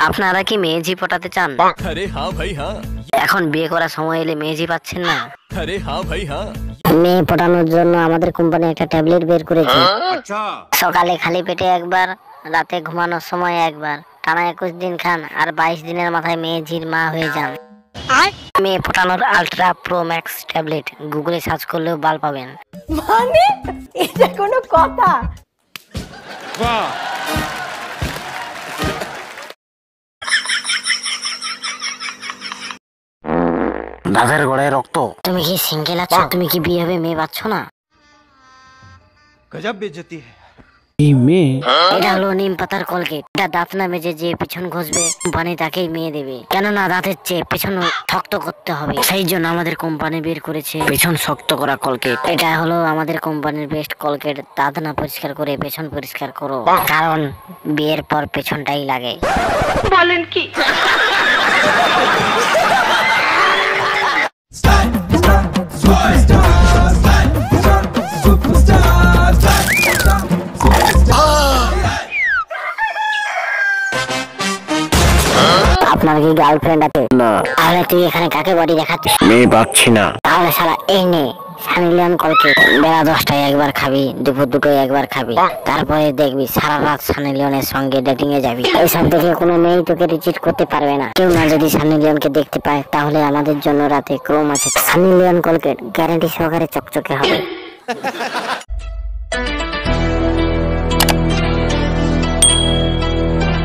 আপনারা কি মেয়েজি পটাতে চান? अरे हाँ भाई हाँ। এখন বিয়ে করার সময় এলে মেয়েজি পাচ্ছেন না। अरे हाँ भाई हाँ। মেয়ে পটানোর জন্য আমাদের কোম্পানি একটা ট্যাবলেট বের করেছে। সকালে খালি পেটে একবার, রাতে ঘুমানোর সময় একবার, টানা 21 দিন খান আর 22 দিনের মাথায় মেয়েজির মা হয়ে যান। মেয়ে পটানোর আলট্রা প্রো ম্যাক্স ট্যাবলেট গুগলে সার্চ করলেও বাল পাবেন। মানে এটা কোনো কথা? দাঁতের গোড়ায় রক্ত। তুমি কি সিঙ্গেল আছো? তুমি কি বিয়ে হবে মেয়ে পাচ্ছ না? गजब बेइज्जती है। এই মেয়ে এটা হলো নিম পাতার কলগেট। এটা দাঁত না মেজে যে পেছন ঘষবে কোম্পানি তাকেই মেয়ে দেবে। কেননা দাঁতের চেয়ে পেছন শক্ত করতে হবে, সেই জন্য আমাদের কোম্পানি বের করেছে পেছন শক্ত করা কলগেট। এটা হলো আমাদের কোম্পানির বেস্ট কলগেট। দাঁত না পরিষ্কার করে পেছন পরিষ্কার করো, কারণ বিয়ের পর পেছনটাই লাগে। বলেন কি? আপনার কি গার্লফ্রেন্ড আছে? না। তাহলে তুই এখানে কাকে বডি দেখাচ্ছিস? মেয়ে পাচ্ছি না। তাহলে শালা এই নে সানি লিওন কলগেট। বেলা 10টায় একবার খাবি, দুপুর 2টোয় একবার খাবি, তারপরে দেখবি সারা রাত সানি লিওনের সঙ্গে ডেটিং এ যাবি। এইসব দেখে কোনো মেয়ে তোকে রিচিট করতে পারবে না। কেউ না যদি সানি লিওনকে দেখতে পায় তাহলে আমাদের জন্য রাতে ক্রোম আছে। সানি লিওন কলগেট গ্যারান্টি সহকারে চকচকে হবে।